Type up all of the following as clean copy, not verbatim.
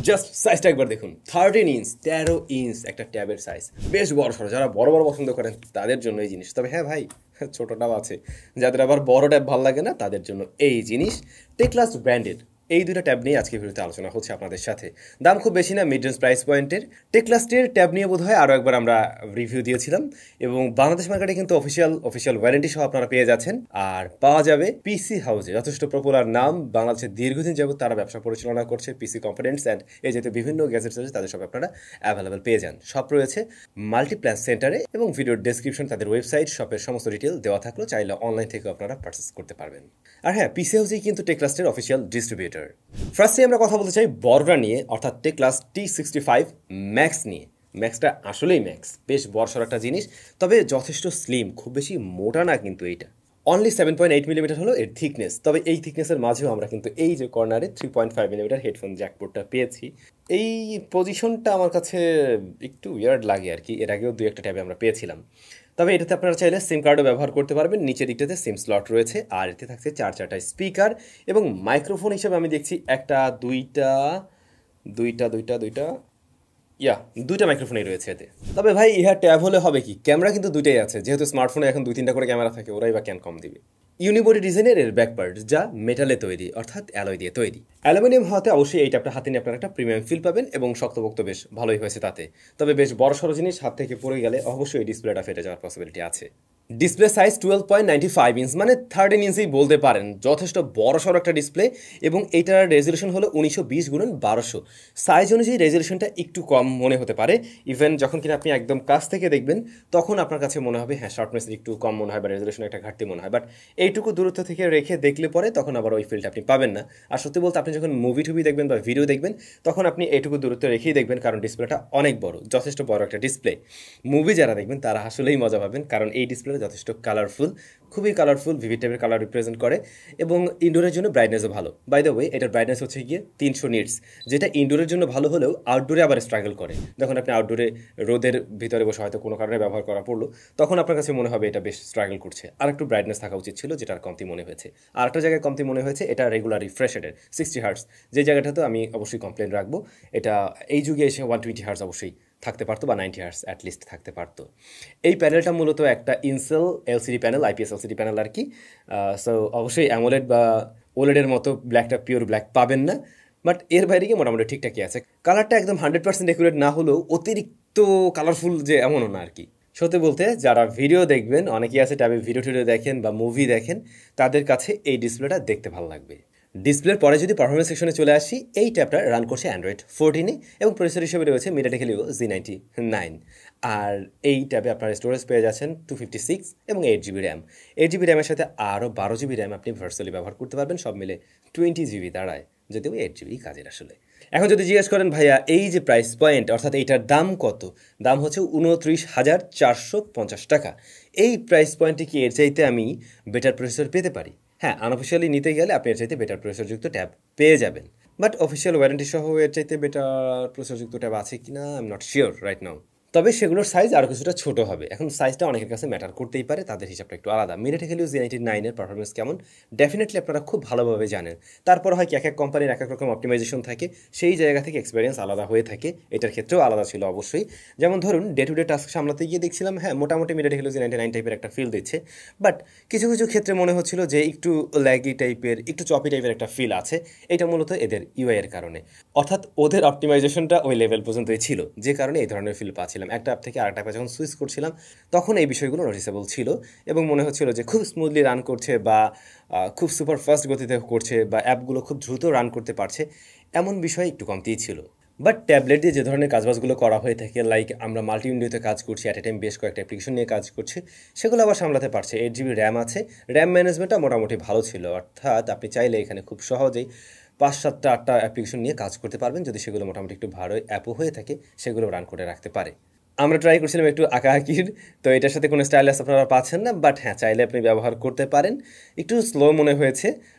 Just সাইজটা একবার দেখুন, 13 ইঞ্চ, 13 ইঞ্চ একটা ট্যাবের সাইজ, বেশ বড় সড়ো। যারা বড় বড় পছন্দ করেন তাদের জন্য এই জিনিস। তবে হ্যাঁ ভাই, ছোটটাও আছে। যাদের আবার বড় ট্যাব ভালো লাগে না তাদের জন্য এই জিনিস। টেকলাস ব্র্যান্ডেড এই দুইটা ট্যাব নিয়ে আজকে ভিডিওতে আলোচনা হচ্ছে আপনাদের সাথে। দাম খুব বেশি না, মিড রেঞ্জ প্রাইস পয়েন্টের। টেকলাস্টের ট্যাব নিয়ে বোধহয় আরও একবার আমরা রিভিউ দিয়েছিলাম, এবং বাংলাদেশ মার্কেটে কিন্তু অফিসিয়াল ওয়ারেন্টি সহ আপনারা পেয়ে যাচ্ছেন। আর পাওয়া যাবে পিসি হাউসে, যথেষ্ট পপুলার নাম, বাংলাদেশে দীর্ঘদিন যাবত তারা ব্যবসা পরিচালনা করছে। পিসি কম্পোনেন্টস অ্যান্ড এই যেহেতু বিভিন্ন গ্যাজেটস আছে তাদের সব আপনারা অ্যাভেলেবেল পেয়ে যান। সব রয়েছে মাল্টিপ্ল্যান সেন্টারে, এবং ভিডিওর ডেসক্রিপশন তাদের ওয়েবসাইট শপের সমস্ত ডিটেল দেওয়া থাকলেও চাইলে অনলাইন থেকে আপনারা পারচেস করতে পারবেন। আর হ্যাঁ, পিসি হাউসেই কিন্তু টেকলাস্টের অফিসিয়াল ডিস্ট্রিবিউটর। ফার্স্টে আমরা কথা বলতে চাই বড়টা নিয়ে, অর্থাৎ টেকলাস T65 ম্যাক্স নিয়ে। ম্যাক্সটা আসলেই ম্যাক্স, বেশ বড়সড় একটা জিনিস, তবে যথেষ্ট স্লিম, খুব বেশি মোটা না কিন্তু এইটা। অনলি 7.8 মিলিমিটার হলো এর থিকনেস। তবে এই থিকনেসের মাঝেও আমরা কিন্তু এই যে কর্নারে 3.5 মিলিমিটার হেডফোন জ্যাকপোর্টটা পেয়েছি। এই পজিশনটা আমার কাছে একটু উইয়ার্ড লাগে আর কি, এর আগেও দুই একটা ট্যাবে আমরা পেয়েছিলাম। তবে এটাতে আপনারা চাইলে সিম কার্ডও ব্যবহার করতে পারবেন। নিচের দিকটাতে সিম স্লট রয়েছে, আর এতে থাকছে চারটা স্পিকার, এবং মাইক্রোফোন হিসেবে আমি দেখছি একটা দুইটা দুইটা দুইটা দুইটা ইয়া দুইটা মাইক্রোফোনই রয়েছে এতে। তবে ভাই ইহা ট্যাব হলে হবে কি, ক্যামেরা কিন্তু দুইটাই আছে। যেহেতু স্মার্টফোনে এখন দুই তিনটা করে ক্যামেরা থাকে, ওরাই বা ক্যান কম দিবে। ইউনিবডি ডিজাইনের এর ব্যাকপার্ট, যা মেটালে তৈরি, অর্থাৎ অ্যালয় দিয়ে তৈরি। অ্যালুমিনিয়াম হওয়াতে অবশ্যই এই ট্যাবটা হাতে নিয়ে আপনারা একটা প্রিমিয়াম ফিল পাবেন, এবং শক্তপোক্ত বেশ ভালোই হয়েছে তাতে। তবে বেশ বড় সড়ো জিনিস হাত থেকে পড়ে গেলে অবশ্যই ডিসপ্লেটা ফেটে যাওয়ার পসিবিলিটি আছে। ডিসপ্লে সাইজ 12.95 ইঞ্চ, মানে 13 ইঞ্চই বলতে পারেন। যথেষ্ট বড় সড়ো একটা ডিসপ্লে, এবং এইটার রেজলিউশন হলো 1920x1200। সাইজ অনুযায়ী রেজলিউশনটা একটু কম মনে হতে পারে। ইভেন যখন কিনা আপনি একদম কাছ থেকে দেখবেন তখন আপনার কাছে মনে হবে হ্যাঁ, শার্পনেস একটু কম মনে হয় বা রেজলিউশন একটা ঘাটতি মনে হয়। বাট এইটুকু দূরত্ব থেকে রেখে দেখলে পরে তখন আবার ওই ফিলটা আপনি পাবেন না। আর সত্যি বলতে আপনি যখন মুভি টুভি দেখবেন বা ভিডিও দেখবেন তখন আপনি এইটুকু দূরত্ব রেখেই দেখবেন, কারণ ডিসপ্লেটা অনেক বড়, যথেষ্ট বড় একটা ডিসপ্লে। মুভি যারা দেখবেন তারা আসলেই মজা পাবেন, কারণ এই ডিসপ্লেটা যথেষ্ট কালারফুল, খুবই কালারফুল, ভিভিড টাইপের কালার রিপ্রেজেন্ট করে, এবং ইনডোরের জন্য ব্রাইটনেসও ভালো। বাই দ্য ওয়ে, এটার ব্রাইটনেস হচ্ছে গিয়ে 300 নিটস, যেটা ইনডোরের জন্য ভালো হলেও আউটডোরে আবার স্ট্রাগল করে। যখন আপনি আউটডোরে রোদের ভিতরে বসে হয়তো কোনো কারণে ব্যবহার করা পড়লো, তখন আপনার কাছে মনে হবে এটা বেশ স্ট্রাগল করছে। আর একটু ব্রাইটনেস থাকা উচিত ছিল, যেটার কমতি মনে হয়েছে। আর একটা জায়গায় কমতি মনে হয়েছে, এটা রেগুলার রিফ্রেশ রেটের 60 হার্টস, যে জায়গাটাতে আমি অবশ্যই কমপ্লেন রাখবো। এটা এই যুগে এসে 120 হার্টস অবশ্যই থাকতে পারতো, বা 90 হার্টস অ্যাটলিস্ট থাকতে পারতো। এই প্যানেলটা মূলত একটা incell LCD panel, IPS LCD panel আর কি। সো অবশ্যই অ্যামোলেড বা ওলেডের মতো ব্ল্যাকটা পিওর ব্ল্যাক পাবেন না, বাট এর বাইরে গিয়ে মোটামুটি ঠিকঠাকই আছে। কালারটা একদম 100% একুরেট না হলেও অতিরিক্ত কালারফুল যে এমনও না আর কি। সত্যি বলতে যারা ভিডিও দেখবেন, অনেকেই আছে ট্যাবে ভিডিও টিডিও দেখেন বা মুভি দেখেন, তাদের কাছে এই ডিসপ্লেটা দেখতে ভালো লাগবে। ডিসপ্লের পরে যদি পারফরমেন্স সেকশনে চলে আসি, এই ট্যাবটা রান করছে অ্যান্ড্রয়েড 14-এ, এবং প্রসেসর হিসেবে রয়েছে মিডিয়াটেক হেলিও Z99। আর এই ট্যাবে আপনার স্টোরেজ পেয়ে যাচ্ছেন 256 এবং 8 জিবি র্যাম। 8 জিবি র্যামের সাথে আরও 12 জিবি র্যাম আপনি ভার্চুয়ালি ব্যবহার করতে পারবেন, সব মিলে 20 জিবি দাঁড়ায়, যদিও 8 জিবি কাজের আসলে। এখন যদি জিজ্ঞেস করেন ভাইয়া এই যে প্রাইস পয়েন্ট, অর্থাৎ এইটার দাম কত, দাম হচ্ছে 29,450 টাকা। এই প্রাইস পয়েন্টে কি এর চাইতে আমি বেটার প্রসেসর পেতে পারি? হ্যাঁ, আনঅফিসিয়ালি নিতে গেলে আপনি এর চাইতে বেটার প্রসেসরযুক্ত ট্যাব পেয়ে যাবেন, বাট অফিসিয়াল ওয়ারেন্টি সহ এর চাইতে বেটার প্রসেসরযুক্ত ট্যাব আছে কিনা I am not sure right now. তবে সেগুলোর সাইজ আরও কিছুটা ছোট হবে। এখন সাইজটা অনেকের কাছে ম্যাটার করতেই পারে, তাদের হিসাবটা একটু আলাদা। মিডিয়াটেক হেলিও Z99-এর পারফরমেন্স কেমন ডেফিনেটলি আপনারা খুব ভালোভাবে জানেন। তারপর হয় কি, এক এক কোম্পানির এক এক রকম অপটিমাইজেশন থাকে, সেই জায়গা থেকে এক্সপিরিয়েন্স আলাদা হয়ে থাকে। এটার ক্ষেত্রেও আলাদা ছিল অবশ্যই। যেমন ধরুন ডে টু ডে টাস্ক সামলাতে গিয়ে দেখছিলাম হ্যাঁ, মোটামুটি মিডিয়াটেক হেলিও Z99 টাইপের একটা ফিল দিচ্ছে, বাট কিছু কিছু ক্ষেত্রে মনে হচ্ছিল যে একটু ল্যাগি টাইপের, একটু চপি টাইপের একটা ফিল আছে। এটা মূলত এদের ইউআই এর কারণে, অর্থাৎ ওদের অপটিমাইজেশনটা ওই লেভেল পর্যন্তই ছিল, যে কারণে এই ধরনের ফিল পাচ্ছিলাম। একটা অ্যাপ থেকে আরেকটা অ্যাপে যখন সুইচ করছিলাম তখন এই বিষয়গুলো নোটিসেবল ছিল, এবং মনে হচ্ছিল যে খুব স্মুথলি রান করছে, বা খুব সুপার ফাস্ট গতিতে করছে, বা অ্যাপগুলো খুব দ্রুত রান করতে পারছে, এমন বিষয় একটু কমতিই ছিল। বাট ট্যাবলেট দিয়ে যে ধরনের কাজবাজগুলো করা হয়ে থাকে, লাইক আমরা মাল্টি উইন্ডোতে কাজ করছি, অ্যাট এ টাইম বেশ কয়েকটা অ্যাপ্লিকেশন নিয়ে কাজ করছি, সেগুলো আবার সামলাতে পারছে। 8 জিবি র্যাম আছে, র্যাম ম্যানেজমেন্টটা মোটামুটি ভালো ছিল, অর্থাৎ আপনি চাইলে এখানে খুব সহজেই 5, 7, 8টা অ্যাপ্লিকেশন নিয়ে কাজ করতে পারবেন। যদি সেগুলো মোটামুটি একটু ভালো অ্যাপও হয়ে থাকে, সেগুলো রান করে রাখতে পারে। আমরা ট্রাই করছিলাম একটু আঁকাআঁকির, তো এটার সাথে কোনো স্টাইলাস আপনারা পাচ্ছেন না, বাট হ্যাঁ চাইলে আপনি ব্যবহার করতে পারেন। একটু স্লো মনে হয়েছে,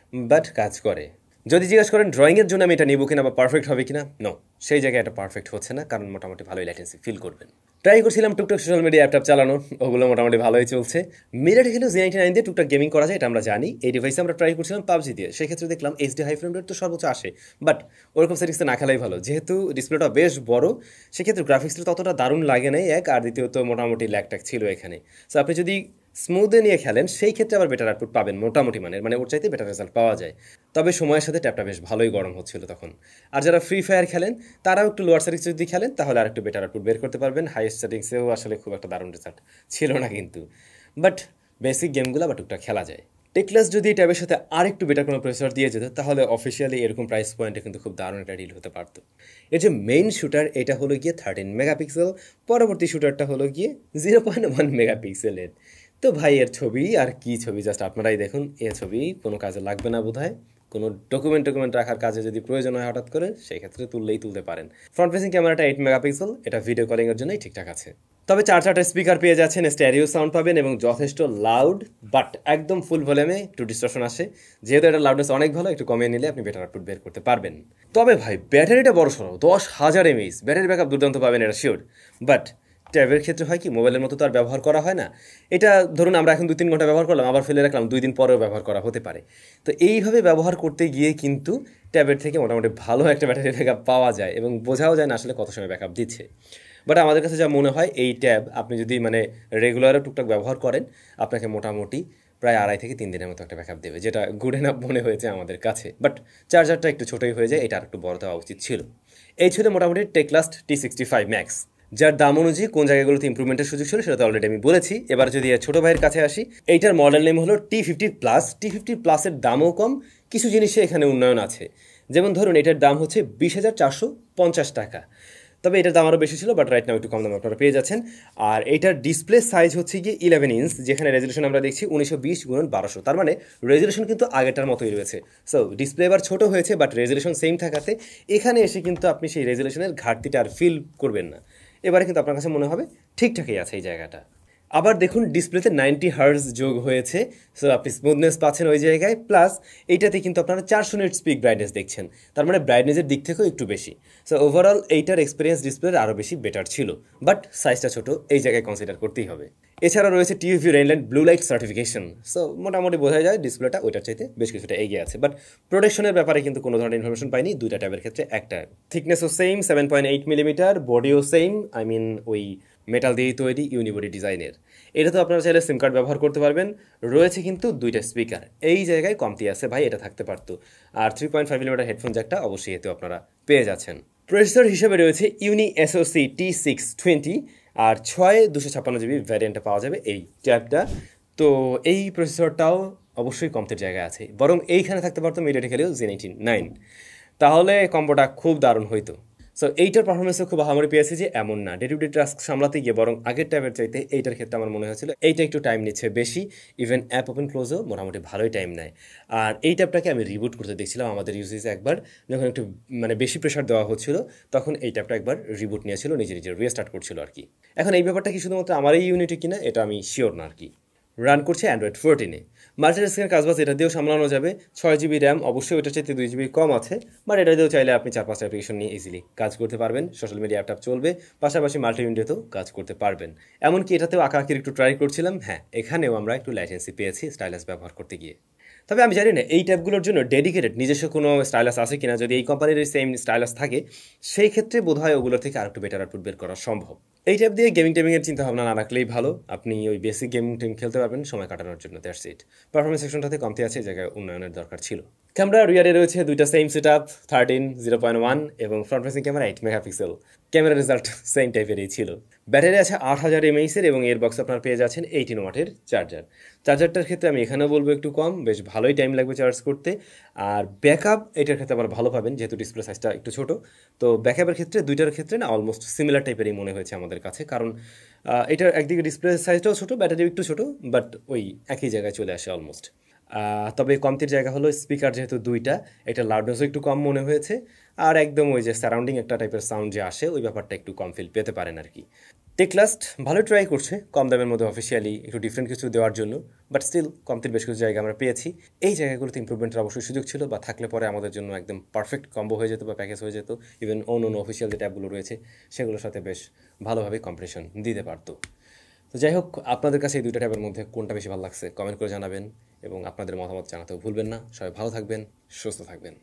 বাট কাজ করে। যদি জিজ্ঞেস করেন ড্রয়িংয়ের জন্য আমি এটা নিব কিনা বা পারফেক্ট হবে কিনা, নো, সেই জায়গায় এটা পারফেক্ট হচ্ছে না, কারণ মোটামুটি ভালোই ল্যাটেন্সি ফিল করবেন। ট্রাই করছিলাম টুকটাক সোশ্যাল মিডিয়া অ্যাপ চালানো, ওগুলো মোটামুটি ভালোই চলছে। মিরাটে কিন্তু Z99 দিয়ে টুকটাক গেমিং করা যায়, এটা আমরা জানি। এই ডিভাইসে আমরা ট্রাই করছিলাম পাবজি দিয়ে, সেক্ষেত্রে দেখলাম এইচডি হাই ফ্রেম রেট তো সর্বোচ্চ আসে, বাট ওরকম সেটিংসে না খেলাই ভালো, যেহেতু ডিসপ্লেটা বেশ বড়, সেক্ষেত্রে গ্রাফিক্সটা ততটা দারুণ লাগে নাই এক, আর দ্বিতীয়ত মোটামুটি ল্যাগট্যাগ ছিল এখানে। সো আপনি যদি স্মুথে নিয়ে খেলেন সেই ক্ষেত্রে আবার বেটার আউটপুট পাবেন মোটামুটি মানের, মানে ওর চাইতে বেটার রেজাল্ট পাওয়া যায়। তবে সময়ের সাথে ট্যাপটা বেশ ভালোই গরম হচ্ছিল তখন। আর যারা ফ্রি ফায়ার খেলেন তারাও একটু লোয়ার সেটিংস যদি খেলেন তাহলে আর একটু বেটার আউটপুট বের করতে পারবেন। হাইয়েস্ট সেটিংসেও আসলে খুব একটা দারুণ রেজাল্ট ছিল না কিন্তু, বাট বেসিক গেমগুলো বা টুকটাক খেলা যায়। টেকলাস যদি এই ট্যাবের সাথে আর একটু বেটার কোনো প্রসেসর দিয়ে যেত তাহলে অফিসিয়ালি এরকম প্রাইস পয়েন্টে কিন্তু খুব দারুণ একটা ডিল হতে পারতো। এর যে মেইন শুটার এটা হলো গিয়ে 13 মেগাপিক্সেল, পরবর্তী শুটারটা হলো গিয়ে 0.1 মেগাপিক্সেলের। তো ভাই এর ছবি আর কি ছবি, জাস্ট আপনারাই দেখুন, এ ছবি কোনো কাজে লাগবে না বোধহয়। কোনো ডকুমেন্ট রাখার কাজে যদি প্রয়োজন হয় হঠাৎ করে, সেই ক্ষেত্রে তুলতে পারেন। ফ্রন্ট ফেসিং ক্যামেরাটা 8 মেগাপিক্সেল, এটা ভিডিও কলিংয়ের জন্যই ঠিকঠাক আছে। তবে 4টা স্পিকার পেয়ে যাচ্ছেন, স্টেরিও সাউন্ড পাবেন এবং যথেষ্ট লাউড, বাট একদম ফুল ভলিউমে একটু ডিস্টরশন আসে। যেহেতু এটা লাউডনেস অনেক ভালো, একটু কমিয়ে নিলে আপনি বেটার আউটপুট বের করতে পারবেন। তবে ভাই ব্যাটারিটা বড় সড়ো, 10,000 mAh ব্যাটারি ব্যাকআপ দুর্দান্ত পাবেন, এটা শিওর। বাট ট্যাবের ক্ষেত্রে হয় কি, মোবাইলের মতো তো আর ব্যবহার করা হয় না। এটা ধরুন আমরা এখন 2-3 ঘন্টা ব্যবহার করলাম, আবার ফেলে রাখলাম, 2 দিন পরেও ব্যবহার করা হতে পারে। তো এইভাবে ব্যবহার করতে গিয়ে কিন্তু ট্যাবের থেকে মোটামুটি ভালো একটা ব্যাটারি ব্যাকআপ পাওয়া যায় এবং বোঝাও যায় না আসলে কত সময় ব্যাকআপ দিচ্ছে। বাট আমাদের কাছে যা মনে হয়, এই ট্যাব আপনি যদি মানে রেগুলারও টুকটাক ব্যবহার করেন, আপনাকে মোটামুটি প্রায় 2.5 থেকে 3 দিনের মতো একটা ব্যাকআপ দেবে, যেটা গুড এনাফ মনে হয়েছে আমাদের কাছে। বাট চার্জারটা একটু ছোটোই হয়ে যায়, এটা আর একটু বড় দেওয়া উচিত ছিল। এই ছিল মোটামুটি টেকলাস্ট T65 Max, যার দাম অনুযায়ী কোন জায়গাগুলোতে ইম্প্রুভমেন্টের সুযোগ ছিল সেটা তো অলরেডি আমি বলেছি। এবার যদি ছোট ভাইয়ের কাছে আসি, এইটার মডেল নেম হলো T50 Plus। T50 Plus-এর দামও কম, কিছু জিনিসে এখানে উন্নয়ন আছে। যেমন ধরুন এটার দাম হচ্ছে 20,450 টাকা, তবে এটার দাম আরও বেশি ছিল, বাট রাইট নাও একটু কম দামে আপনারা পেয়ে যাচ্ছেন। আর এইটার ডিসপ্লে সাইজ হচ্ছে গিয়ে 11 ইঞ্চ, যেখানে রেজলিউশন আমরা দেখছি 1920x1200, তার মানে রেজলিউশন কিন্তু আগেরটার মতোই রয়েছে। সো ডিসপ্লে এবার ছোটো হয়েছে, বাট রেজলিউশন সেম থাকাতে এখানে এসে কিন্তু আপনি সেই রেজলিউশনের ঘাটতিটা আর ফিল করবেন না। এবারে কিন্তু আপনার কাছে মনে হবে ঠিকঠাকই আছে এই জায়গাটা। আবার দেখুন ডিসপ্লেতে 90 হার্জ যোগ হয়েছে, সো আপনি স্মুথনেস পাচ্ছেন ওই জায়গায়, প্লাস এইটাতে কিন্তু আপনারা 400 নিট স্পিক ব্রাইটনেস দেখছেন, তার মানে ব্রাইটনেসের দিক থেকেও একটু বেশি। সো ওভারঅল এইটার এক্সপিরিয়েন্স ডিসপ্লের আরও বেশি বেটার ছিল, বাট সাইজটা ছোটো, এই জায়গায় কনসিডার করতেই হবে। এছাড়া রয়েছে TUV Rheinland blue light certification, so মোটামুটি বোঝা যায় ডিসপ্লেটা ওইটার চাইতে বেশ কিছুটা এগিয়ে আছে। বাট প্রোটেকশনের ব্যাপারে কিন্তু কোনো ধরনের ইনফরমেশন পাইনি দুইটা ট্যাবের ক্ষেত্রে। একটা থিকনেসও সেম 7.8 মিলিমিটার, বডিও সেম, আই মিন ওই মেটাল দিয়েই তৈরি, ইউনিবডি ডিজাইনের। এটা তো আপনারা চাইলে সিম কার্ড ব্যবহার করতে পারবেন। রয়েছে কিন্তু 2টা স্পিকার, এই জায়গায় কমতি আছে ভাই, এটা থাকতে পারতো। আর 3.5 মিলিমিটার হেডফোন জ্যাকটা অবশ্যই এতেও আপনারা পেয়ে যাচ্ছেন। প্রসেসর হিসেবে রয়েছে ইউনি SoC T620, আর 6256 GB ভ্যারিয়েন্টে পাওয়া যাবে এই ট্যাবটা। তো এই প্রসেসরটাও অবশ্যই কমতির জায়গায় আছে, বরং এইখানে থাকতে পারতো মিডিয়াটেক হেলিও Z99, তাহলে কম্বোটা খুব দারুণ হইতো। সো এইটার পারফরমেন্সও খুব আহামরি পেয়েছে যে এমন না, ডে টু ডে টাস্ক সামলাতে গিয়ে বরং আগের ট্যাবের চাইতে এইটার ক্ষেত্রে আমার মনে হয়েছিল এইটা একটু টাইম নিচ্ছে বেশি, ইভেন অ্যাপ ওপেন ক্লোজও মোটামুটি ভালোই টাইম নেয়। আর এই ট্যাবটাকে আমি রিবুট করতে দেখছিলাম আমাদের ইউজেসে একবার, যখন একটু মানে বেশি প্রেশার দেওয়া হচ্ছিল তখন এই ট্যাবটা একবার রিবুট নিয়েছিল, নিজে রিস্টার্ট করছিল আর কি। এখন এই ব্যাপারটা কি শুধুমাত্র আমার এই ইউনিটে কিনা এটা আমি শিওর না আর কি। রান করছে অ্যান্ড্রয়েড 14-এ, মাল্টিটাস্কিংয়ের কাজবাজ এটা দিয়েও সামলানো যাবে। 6 GB র্যাম, অবশ্যই ওটার চাইতে 2 GB কম আছে, বাট এটা দিয়েও চাইলে আপনি 4-5টা অ্যাপ্লিকেশন নিয়ে ইজিলি কাজ করতে পারবেন, সোশ্যাল মিডিয়া অ্যাপটাপ চলবে, পাশাপাশি মাল্টি উইন্ডোতেও কাজ করতে পারবেন। এমনকি এটাতেও আঁকাআঁকির একটু ট্রাই করছিলাম, হ্যাঁ এখানেও আমরা একটু ল্যাটেন্সি পেয়েছি স্টাইলাস ব্যবহার করতে গিয়ে। তবে আমি জানি না এই ট্যাবগুলোর জন্য ডেডিকেটেড নিজস্ব কোনো স্টাইলাস আছে কিনা, যদি এই কোম্পানির সেম স্টাইলাস থাকে সেই ক্ষেত্রে বোধহয় ওগুলোর থেকে আরেকটু বেটার আউটপুট বের করা সম্ভব। এই ট্যাব দিয়ে গেমিংয়ের চিন্তা ভাবনা না রাখলেই ভালো, আপনি ওই বেসিক গেমিং খেলতে পারবেন সময় কাটানোর জন্য, দ্যাটস ইট। পারফরমেন্স সেকশনটাতে কমতি আছে, এই জায়গায় উন্নয়নের দরকার ছিল। ক্যামেরা রিয়ারে রয়েছে 2টা সেম সেট আপ, 13, 0.1 এবং front facing camera 8 megapixel. Camera result same টাইপেরই ছিল। ব্যাটারি আছে 8000 mAh এবং এর বক্স আপনার পেয়ে যাচ্ছেন 18 ওয়াটের চার্জার। চার্জারটার ক্ষেত্রে আমি এখানেও বলবো একটু কম, বেশ ভালোই টাইম লাগবে চার্জ করতে। আর ব্যাকআপ এটার ক্ষেত্রে আবার ভালো পাবেন, যেহেতু ডিসপ্লে সাইজটা একটু ছোটো। তো ব্যাকআপের ক্ষেত্রে দুইটার ক্ষেত্রে না অলমোস্ট সিমিলার টাইপেরই মনে হয়েছে আমাদের কাছে, কারণ এটার একদিকে ডিসপ্লে সাইজটাও ছোটো, ব্যাটারিও একটু ছোটো, বাট ওই একই জায়গায় চলে আসে অলমোস্ট। তবে কমতির জায়গা হলো স্পিকার যেহেতু 2টা, এটা লাউডনেসও একটু কম মনে হয়েছে, আর একদম ওই যে সারাউন্ডিং একটা টাইপের সাউন্ড যে আসে ওই ব্যাপারটা একটু কম ফিল পেতে পারেন আর কি। টেকলাস্ট ভালো ট্রাই করছে কম দামের মধ্যে অফিসিয়ালি একটু ডিফারেন্ট কিছু দেওয়ার জন্য, বাট স্টিল কমতির বেশ কিছু জায়গা আমরা পেয়েছি। এই জায়গাগুলোতে ইম্প্রুভমেন্টের অবশ্যই সুযোগ ছিল, বা থাকলে পরে আমাদের জন্য একদম পারফেক্ট কম্বো হয়ে যেত বা প্যাকেজ হয়ে যেত। ইভেন অন্য অফিসিয়াল যে ট্যাবগুলো রয়েছে সেগুলোর সাথে বেশ ভালোভাবে কম্পিটিশন দিতে পারতো। তো যাই হোক, আপনাদের কাছে এই দুইটা ট্যাবের মধ্যে কোনটা বেশি ভালো লাগছে কমেন্ট করে জানাবেন, এবং আপনাদের মতামত জানাতেও ভুলবেন না। সবাই ভালো থাকবেন, সুস্থ থাকবেন।